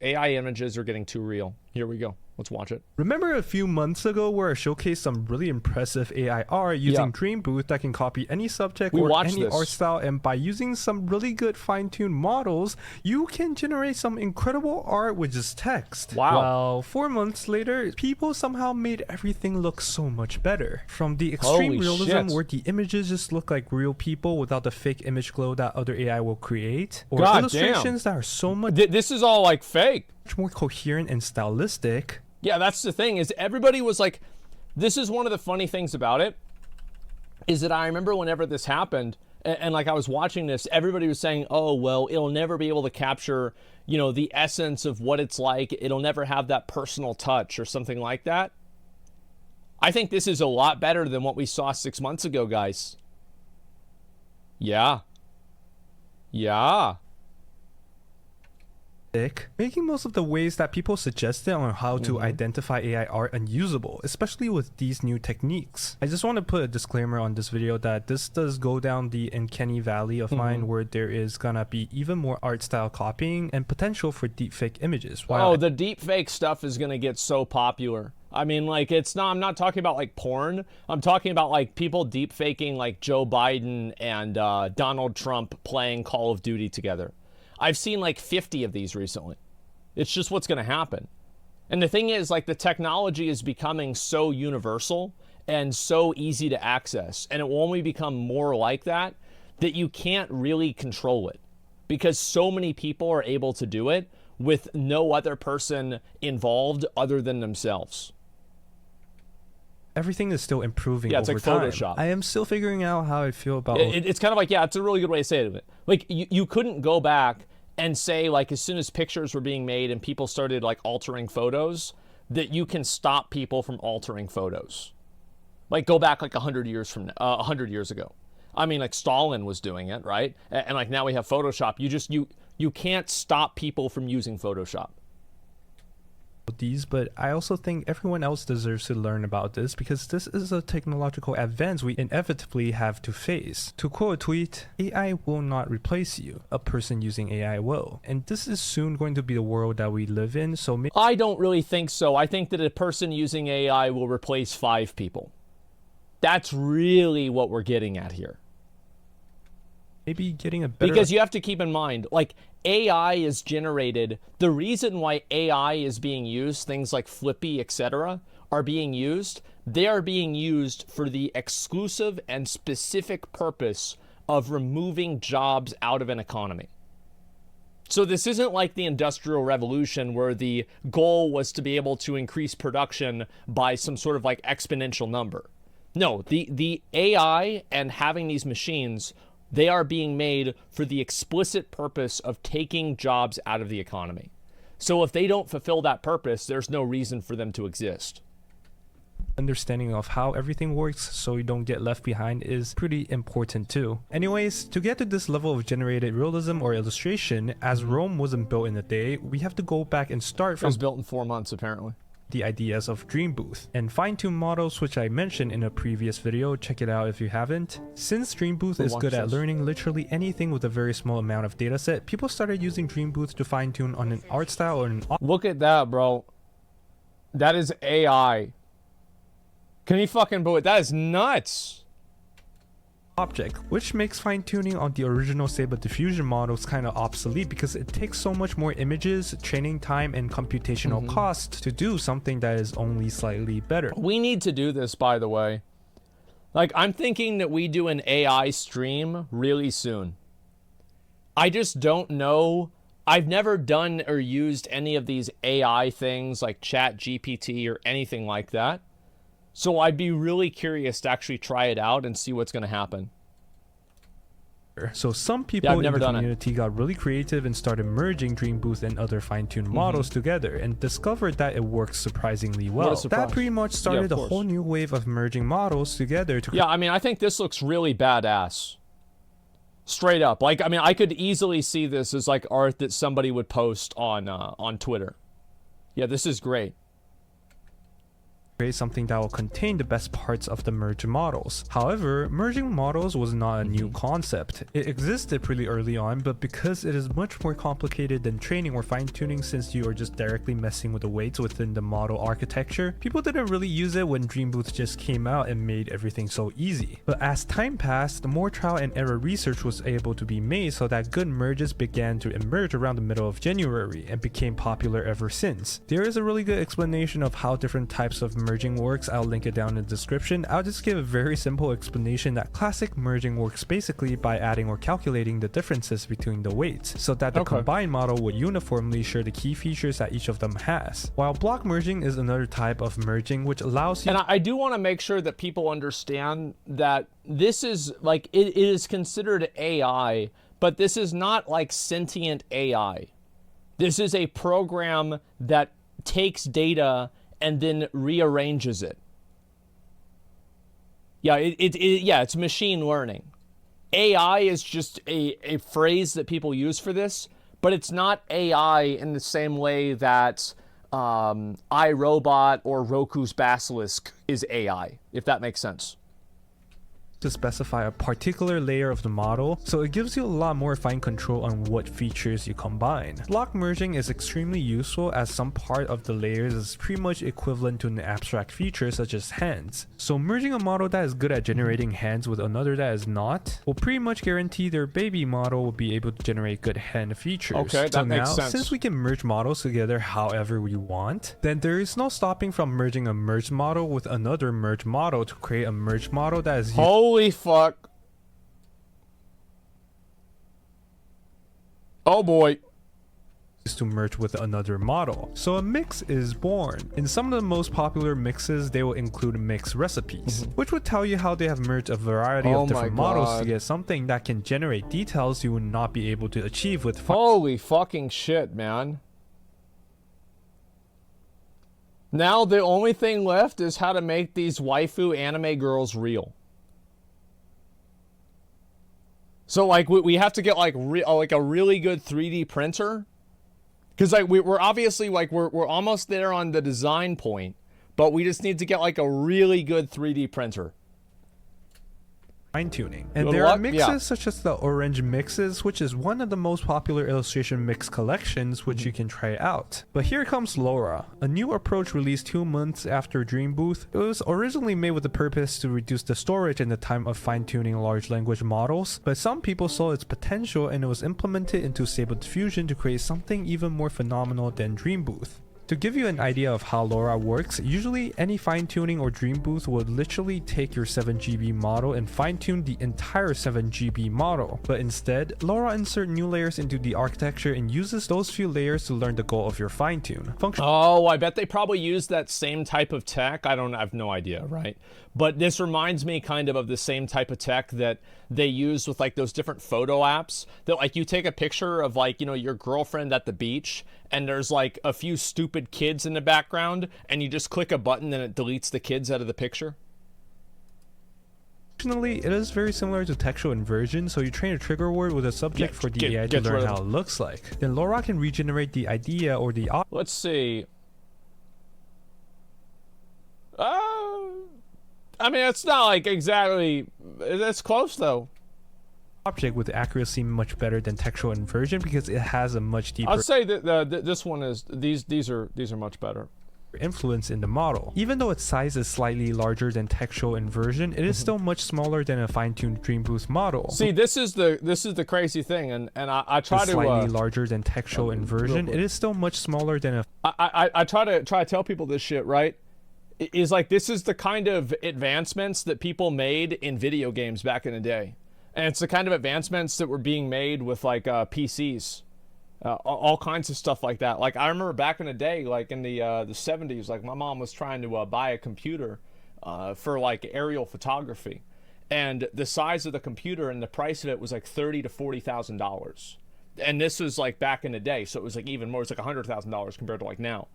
AI images are getting too real. Here we go. Let's watch it. Remember a few months ago where I showcased some really impressive AI art using Dream Booth that can copy any subject or any art style, and by using some really good fine-tuned models, you can generate some incredible art with just text. Wow. Well, 4 months later, people somehow made everything look so much better. From the extreme realism where the images just look like real people without the fake image glow that other AI will create, or illustrations that are so much... This is all like fake. More coherent and stylistic. Yeah, that's the thing, is everybody was like, this is one of the funny things about it, is that I remember whenever this happened, and like I was watching this, everybody was saying, oh, well, it'll never be able to capture, you know, the essence of what it's like. It'll never have that personal touch or something like that. I think this is a lot better than what we saw 6 months ago, guys. Yeah. Yeah. Making most of the ways that people suggested on how to identify AI art unusable, especially with these new techniques. I just want to put a disclaimer on this video that this does go down the uncanny valley of mine where there is gonna be even more art style copying and potential for deepfake images. Oh, the deepfake stuff is gonna get so popular. I mean, like, it's not, I'm not talking about like porn. I'm talking about like people deepfaking like Joe Biden and Donald Trump playing Call of Duty together. I've seen like 50 of these recently. It's just what's going to happen. And the thing is, like, the technology is becoming so universal and so easy to access. And it will only become more like that, that you can't really control it. Because so many people are able to do it with no other person involved other than themselves. Everything is still improving over like time. Photoshop. I am still figuring out how I feel about it's kind of like, yeah, it's a really good way to say it. Like, you couldn't go back and say, like, as soon as pictures were being made and people started like altering photos, that you can stop people from altering photos. Like, go back like 100 years from 100 years ago. I mean, like, Stalin was doing it, right? And like, now we have Photoshop. You can't stop people from using Photoshop. These, but I also think everyone else deserves to learn about this because this is a technological advance we inevitably have to face. To quote a tweet, AI will not replace you, a person using AI will. And this is soon going to be the world that we live in, so I don't really think so. I think that a person using AI will replace 5 people. That's really what we're getting at here. Maybe getting a better... Because you have to keep in mind, like, AI is generated, the reason why AI is being used, things like Flippy, etc., are being used, they are being used for the exclusive and specific purpose of removing jobs out of an economy. So this isn't like the Industrial Revolution where the goal was to be able to increase production by some sort of like exponential number. No, the AI and having these machines, they are being made for the explicit purpose of taking jobs out of the economy. So if they don't fulfill that purpose, there's no reason for them to exist. Understanding of how everything works so you don't get left behind is pretty important too. Anyways, to get to this level of generated realism or illustration, as Rome wasn't built in a day, we have to go back and start from... It was built in 4 months, apparently. The ideas of Dream Booth and fine-tune models, which I mentioned in a previous video. Check it out if you haven't. Since Dream Booth is good at learning literally anything with a very small amount of data set, people started using Dream Booth to fine-tune on an art style or an... Look at that, bro. That is AI. Can you fucking believe it? That is nuts. Object, which makes fine-tuning on the original Stable Diffusion models kind of obsolete because it takes so much more images, training time, and computational cost to do something that is only slightly better. We need to do this, by the way. Like, I'm thinking that we do an AI stream really soon. I just don't know. I've never done or used any of these AI things like ChatGPT or anything like that. So I'd be really curious to actually try it out and see what's going to happen. So some people in the community got really creative and started merging Dream Booth and other fine-tuned models together and discovered that it works surprisingly well. That pretty much started a whole new wave of merging models together to... Yeah, I mean, I think this looks really badass. Straight up. Like, I mean, I could easily see this as like art that somebody would post on Twitter. Yeah, this is great. create something that will contain the best parts of the merged models. However, merging models was not a new concept. It existed pretty early on, but because it is much more complicated than training or fine-tuning, since you are just directly messing with the weights within the model architecture, people didn't really use it when Dream Booth just came out and made everything so easy. But as time passed, more trial and error research was able to be made so that good merges began to emerge around the middle of January and became popular ever since. There is a really good explanation of how different types of merging works. I'll link it down in the description. I'll just give a very simple explanation that classic merging works basically by adding or calculating the differences between the weights so that the combined model would uniformly share the key features that each of them has. While block merging is another type of merging which allows you— and I do want to make sure that people understand that this is like, it is considered AI, but this is not like sentient AI. This is a program that takes data and then rearranges it. Yeah, it's machine learning. AI is just a phrase that people use for this, but it's not AI in the same way that iRobot or Roku's Basilisk is AI, if that makes sense. To specify a particular layer of the model, so it gives you a lot more fine control on what features you combine. Block merging is extremely useful as some part of the layers is pretty much equivalent to an abstract feature such as hands. So merging a model that is good at generating hands with another that is not will pretty much guarantee their baby model will be able to generate good hand features. Okay, that makes now, sense. Since we can merge models together however we want, then there is no stopping from merging a merged model with another merged model to create a merged model that is Holy fuck. Oh boy. to merge with another model. So a mix is born. In some of the most popular mixes, they will include mix recipes, which would tell you how they have merged a variety of different models to get something that can generate details you would not be able to achieve with holy fucking shit, man. Now the only thing left is how to make these waifu anime girls real. So like we have to get like a really good 3D printer, because like we're obviously like we're almost there on the design point, but we just need to get like a really good 3D printer. Fine-tuning. And there are mixes such as the orange mixes, which is one of the most popular illustration mix collections which you can try out. But here comes LoRa, a new approach released 2 months after Dream Booth. It was originally made with the purpose to reduce the storage and the time of fine-tuning large language models, but some people saw its potential and it was implemented into Stable Diffusion to create something even more phenomenal than Dream Booth. To give you an idea of how LoRa works, usually any fine-tuning or Dream Booth would literally take your 7GB model and fine-tune the entire 7GB model. But instead, LoRa inserts new layers into the architecture and uses those few layers to learn the goal of your fine-tune. Oh, I bet they probably use that same type of tech. I have no idea, right? But this reminds me kind of the same type of tech that they use with like those different photo apps that like you take a picture of like, you know, your girlfriend at the beach and there's like a few stupid kids in the background and you just click a button and it deletes the kids out of the picture. Functionally, it is very similar to textual inversion, so you train a trigger word with a subject for the AI to learn how it looks like. Then LoRa can regenerate the idea or the Let's see. I mean, it's not like exactly. It's close though. Object with accuracy much better than textual inversion because it has a much deeper. I'd say that this one is these are much better. Influence in the model. Even though its size is slightly larger than textual inversion, it is still much smaller than a fine-tuned Dream Booth model. See, this is the crazy thing, and I try to slightly larger than textual inversion. It is still much smaller than a. I try to tell people this shit, right? Is like this is the kind of advancements that people made in video games back in the day, and it's the kind of advancements that were being made with like PCs. All kinds of stuff like that. Like I remember back in the day, like in the 70s, like my mom was trying to buy a computer for like aerial photography, and the size of the computer and the price of it was like $30,000 to $40,000, and this was like back in the day, so it was like even more. It's like $100,000 compared to like now.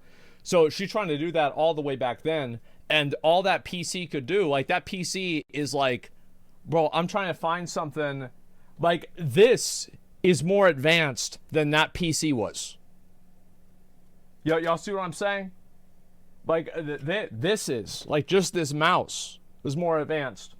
So she's trying to do that all the way back then, and all that PC could do, like that PC is like, bro, I'm trying to find something like this is more advanced than that PC was. Y'all see what I'm saying? Like, this is, like, just this mouse is more advanced.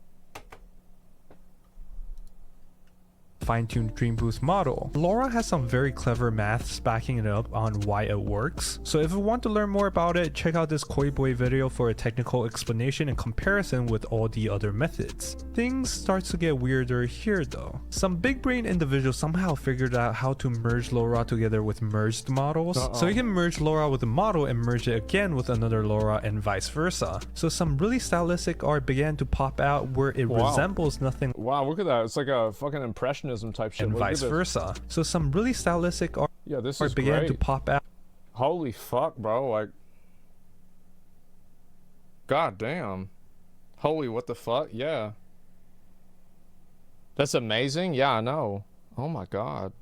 Fine-tuned Dream Boost model. LoRa has some very clever maths backing it up on why it works. So if you want to learn more about it, check out this Koi Boy video for a technical explanation and comparison with all the other methods. Things start to get weirder here though. Some big brain individuals somehow figured out how to merge LoRa together with merged models. So you can merge LoRa with a model and merge it again with another LoRa and vice versa. So some really stylistic art began to pop out where it resembles nothing. Wow, look at that. It's like a fucking impressionism type shit. And vice versa. So some really stylistic art, this is began great. to pop out. Holy fuck, bro. Like, god damn. Holy what the fuck? Yeah. That's amazing. Yeah, I know. Oh my god.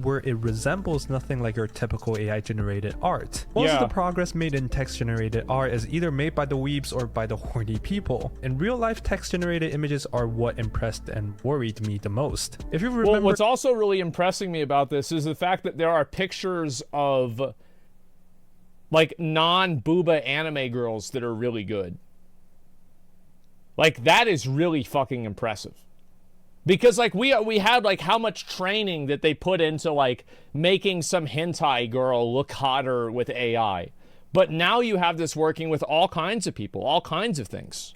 Where it resembles nothing like your typical AI generated art. Most of the progress made in text generated art is either made by the weebs or by the horny people. In real life, text generated images are what impressed and worried me the most. If you remember, what's also really impressing me about this is the fact that there are pictures of like non-booba anime girls that are really good. Like, that is really fucking impressive. Because, like, we had, like, how much training that they put into, like, making some hentai girl look hotter with AI. But now you have this working with all kinds of people, all kinds of things.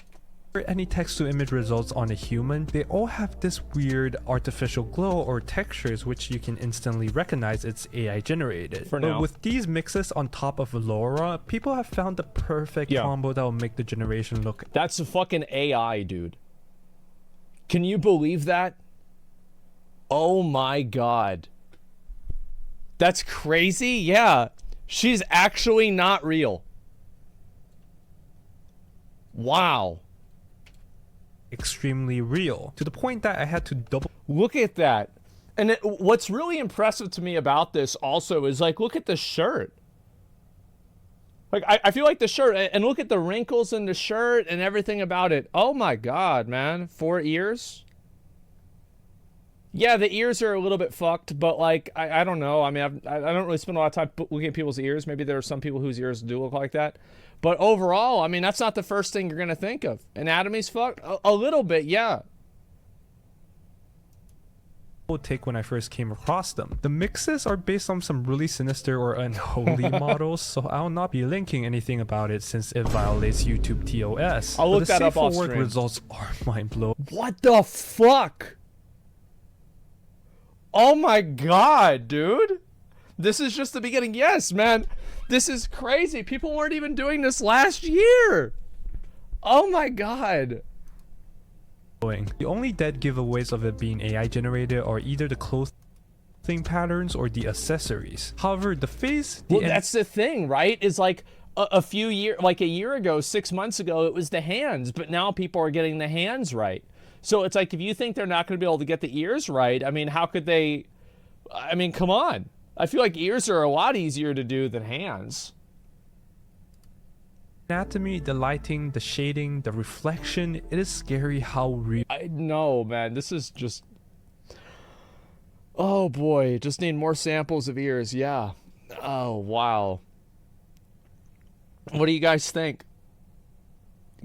Any text-to-image results on a human, they all have this weird artificial glow or textures which you can instantly recognize it's AI generated. But with these mixes on top of LoRa, people have found the perfect combo that will make the generation look... That's a fucking AI, dude. Can you believe that? Oh my god. That's crazy? Yeah. She's actually not real. Wow. Extremely real. To the point that I had to double... Look at that. And what's really impressive to me about this also is, like, look at the shirt. Like, I feel like the shirt, and look at the wrinkles in the shirt and everything about it. Oh my god, man. 4 ears? Yeah, the ears are a little bit fucked, but, like, I don't know. I mean, I don't really spend a lot of time looking at people's ears. Maybe there are some people whose ears do look like that. But overall, I mean, that's not the first thing you're going to think of. Anatomy's fucked? A little bit, yeah. Take when I first came across them. The mixes are based on some really sinister or unholy models, so I'll not be linking anything about it since it violates YouTube TOS. I'll look that up off work stream. Results are mind-blowing. What the fuck? Oh my god, dude. This is just the beginning. Yes, man. This is crazy. People weren't even doing this last year. Oh my god. The only dead giveaways of it being AI generated are either the clothing patterns or the accessories. However, the face... Well, that's the thing, right? Is like a few years, like a year ago, 6 months ago, it was the hands, but now people are getting the hands right. So it's like, if you think they're not going to be able to get the ears right, I mean, how could they... I mean, come on. I feel like ears are a lot easier to do than hands. Anatomy, the lighting, the shading, the reflection, it is scary how real... I know, man. This is just... Oh, boy. Just need more samples of ears. Yeah. Oh, wow. What do you guys think?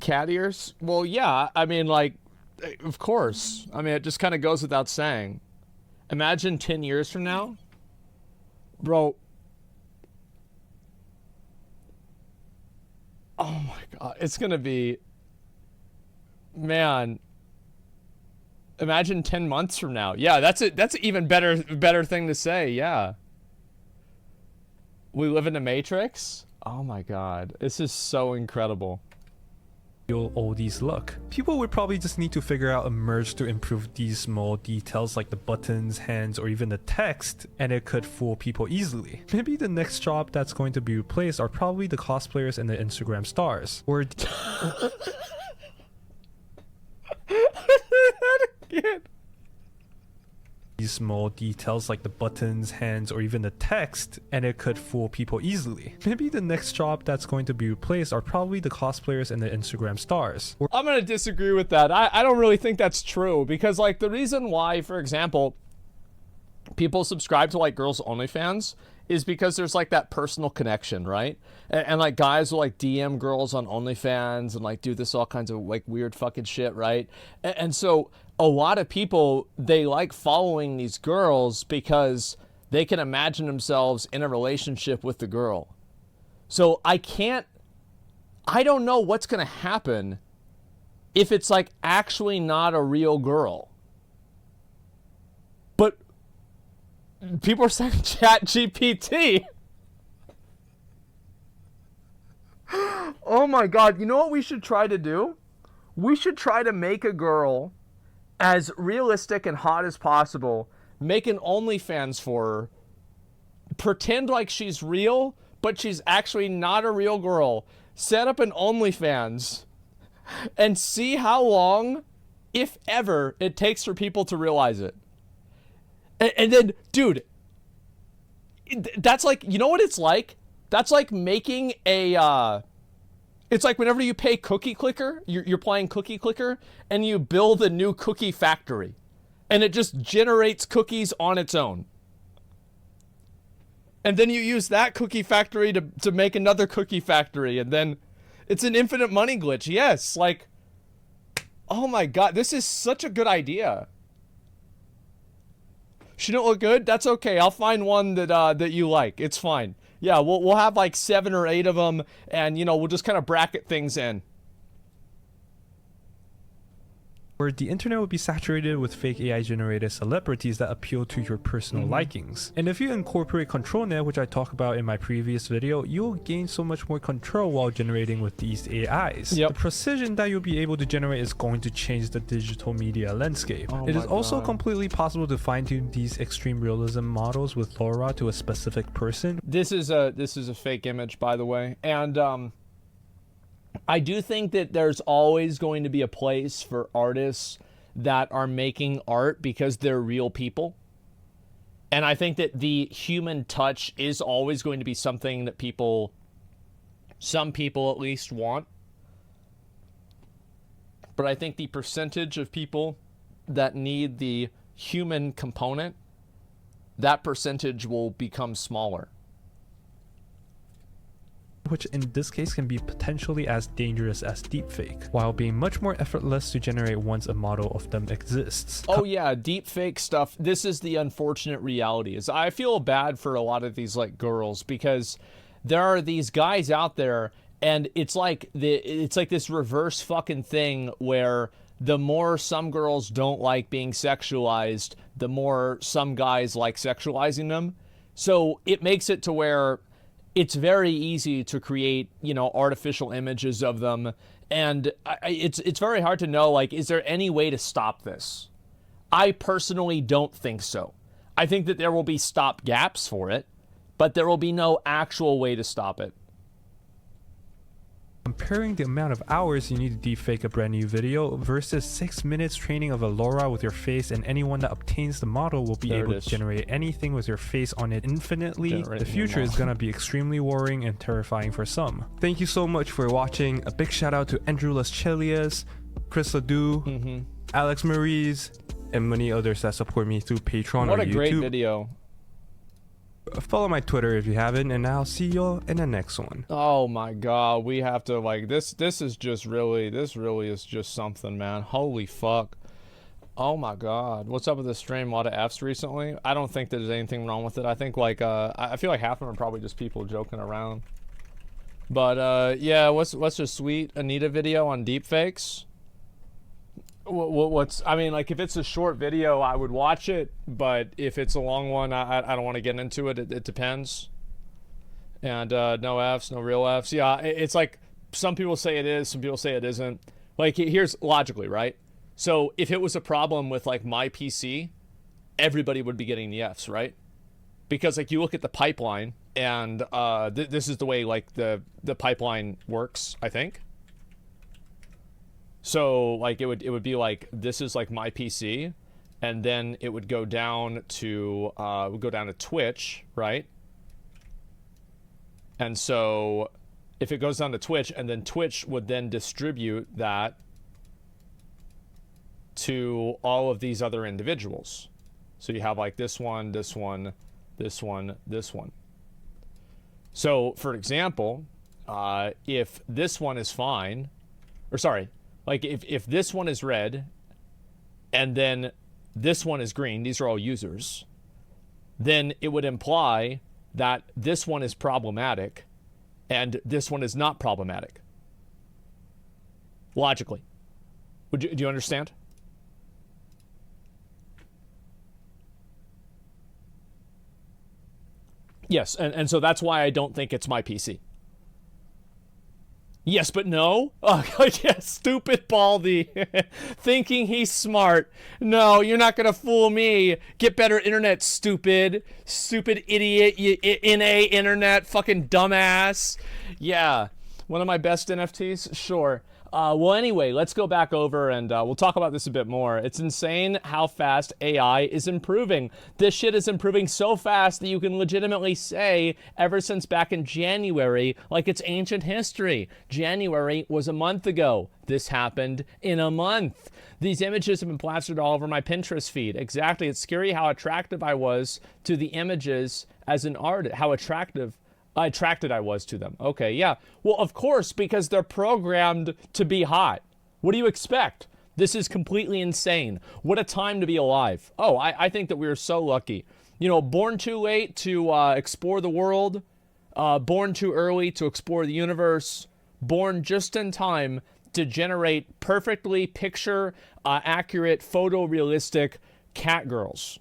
Cat ears? Well, yeah. I mean, like, of course. I mean, it just kind of goes without saying. Imagine 10 years from now. Bro... Oh my god, it's gonna be... Man. Imagine 10 months from now. Yeah, that's it. That's an even better thing to say, yeah. We live in the Matrix? Oh my god, this is so incredible. All these look. People would probably just need to figure out a merge to improve these small details like the buttons, hands, or even the text, and it could fool people easily. Maybe the next job that's going to be replaced are probably the cosplayers and the Instagram stars. Or these small details like the buttons, hands, or even the text, and it could fool people easily. Maybe the next job that's going to be replaced are probably the cosplayers and the Instagram stars. I'm gonna disagree with that. I don't really think that's true, because, like, the reason why, for example, people subscribe to, like, Girls Only Fans is because there's like that personal connection, right? And like guys will like DM girls on OnlyFans and like do this all kinds of like weird fucking shit, right? And so a lot of people, they like following these girls because they can imagine themselves in a relationship with the girl. So I don't know what's going to happen if it's like actually not a real girl. But people are saying ChatGPT. Oh my God. You know what we should try to do? We should try to make a girl as realistic and hot as possible. Make an OnlyFans for her. Pretend like she's real, but she's actually not a real girl. Set up an OnlyFans and see how long, if ever, it takes for people to realize it. And then, dude, that's like, you know what it's like? That's like making a, it's like whenever you pay Cookie Clicker, you're playing Cookie Clicker, and you build a new cookie factory. And it just generates cookies on its own. And then you use that cookie factory to make another cookie factory, and then it's an infinite money glitch. Yes, like, oh my God, this is such a good idea. She don't look good? That's okay. I'll find one that you like. It's fine. Yeah, we'll have like 7 or 8 of them, and you know, we'll just kind of bracket things in. Where the internet would be saturated with fake AI generated celebrities that appeal to your personal likings. And if you incorporate ControlNet, which I talked about in my previous video, you'll gain so much more control while generating with these AIs. Yep. The precision that you'll be able to generate is going to change the digital media landscape. Oh it is my also God. completely possible to fine-tune these extreme realism models with LoRa to a specific person. This is a fake image, by the way, and I do think that there's always going to be a place for artists that are making art because they're real people. And I think that the human touch is always going to be something that some people at least want. But I think the percentage of people that need the human component, that percentage will become smaller. Which in this case can be potentially as dangerous as deepfake, while being much more effortless to generate once a model of them exists. Oh yeah, deepfake stuff. This is the unfortunate reality. Is I feel bad for a lot of these like girls because there are these guys out there, and it's like this reverse fucking thing where the more some girls don't like being sexualized, the more some guys like sexualizing them. So it makes it to where it's very easy to create, you know, artificial images of them. And it's very hard to know, like, is there any way to stop this? I personally don't think so. I think that there will be stop gaps for it, but there will be no actual way to stop it. Comparing the amount of hours you need to defake a brand new video versus 6 minutes training of a LoRa with your face, and anyone that obtains the model will be able to generate anything with your face on it infinitely. The future is gonna be extremely worrying and terrifying for some. Thank you so much for watching. A big shout out to Andrew Las Chelias, Chris Ledoux, Alex Maries, and many others that support me through Patreon or YouTube. What a great video. Follow my Twitter if you haven't, and I'll see y'all in the next one. Oh my God, we have to, like, this really is just something, man. Holy fuck. Oh my God. What's up with this stream? A lot of Fs recently? I don't think there's anything wrong with it. I think, like, I feel like half of them are probably just people joking around. But, yeah, what's this sweet Anita video on deepfakes? I mean, like, if it's a short video, I would watch it, but if it's a long one, I don't want to get into it. It depends. And no Fs, no real Fs. Yeah, it's like some people say it is, some people say it isn't. Like, here's logically, right? So if it was a problem with, like, my PC, everybody would be getting the Fs, right? Because, like, you look at the pipeline, and this is the way, like, the pipeline works, I think. So, like, it would be like, this is like my PC, and then it would go down to Twitch, right? And so if it goes down to Twitch, and then Twitch would then distribute that to all of these other individuals. So you have like this one, this one, this one, this one. So, for example, if this one is fine, or sorry, like if this one is red and then this one is green, these are all users, then it would imply that this one is problematic and this one is not problematic. Logically. Do you understand? Yes, and so that's why I don't think it's my PC. Yes, but no? Oh, yeah, stupid Baldy. Thinking he's smart. No, you're not going to fool me. Get better internet, stupid. Stupid idiot. You NA internet. Fucking dumbass. Yeah. One of my best NFTs? Sure. Well, anyway, let's go back over and we'll talk about this a bit more. It's insane how fast AI is improving. This shit is improving so fast that you can legitimately say ever since back in January, like it's ancient history. January was a month ago. This happened in a month. These images have been plastered all over my Pinterest feed. Exactly. It's scary how attractive I was to the images as an artist. How attracted I was to them. Okay, yeah. Well, of course, because they're programmed to be hot. What do you expect? This is completely insane. What a time to be alive. Oh, I think that we are so lucky. You know, born too late to explore the world, born too early to explore the universe, born just in time to generate perfectly picture accurate, photorealistic cat girls.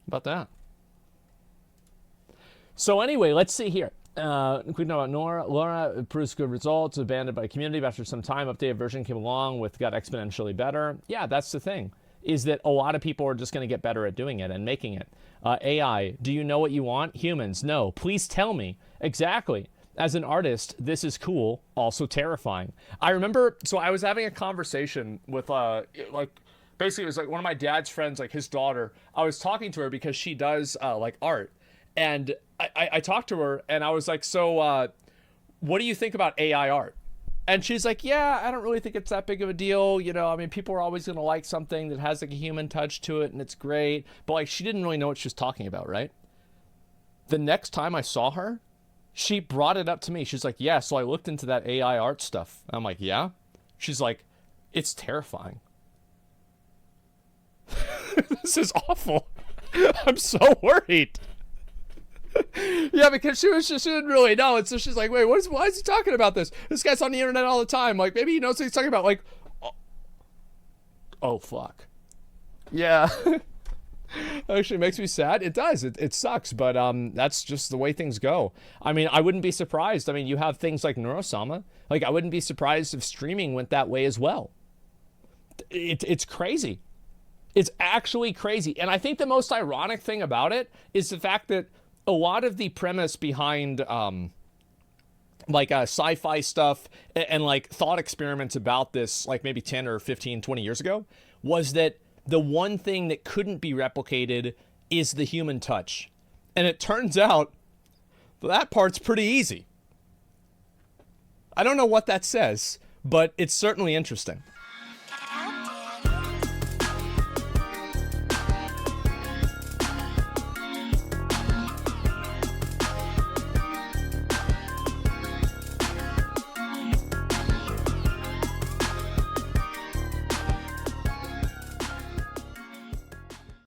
About that. So anyway, let's see here. Quick note about Laura improves good results, abandoned by community. After some time, updated version came along with got exponentially better. Yeah, that's the thing, is that a lot of people are just going to get better at doing it and making it. AI, do you know what you want? Humans, no. Please tell me. Exactly. As an artist, this is cool, also terrifying. I remember, so I was having a conversation with, basically it was like one of my dad's friends, like his daughter. I was talking to her because she does like art, and I talked to her and I was like, so what do you think about AI art? And she's like, yeah, I don't really think it's that big of a deal. You know, I mean, people are always going to like something that has like a human touch to it and it's great. But like, she didn't really know what she was talking about, right? The next time I saw her, she brought it up to me. She's like, yeah, so I looked into that AI art stuff. I'm like, yeah? She's like, it's terrifying. This is awful. I'm so worried. Yeah, because she didn't really know. And so she's like, wait, why is he talking about this? This guy's on the internet all the time. Like, maybe he knows what he's talking about. Like, oh fuck. Yeah. Actually makes me sad. It does. It sucks, but that's just the way things go. I mean, I wouldn't be surprised. I mean, you have things like Neurosama. Like, I wouldn't be surprised if streaming went that way as well. It's crazy. It's actually crazy. And I think the most ironic thing about it is the fact that a lot of the premise behind like sci-fi stuff and like thought experiments about this, like maybe 10 or 15, 20 years ago, was that the one thing that couldn't be replicated is the human touch. And it turns out that part's pretty easy. I don't know what that says, but it's certainly interesting.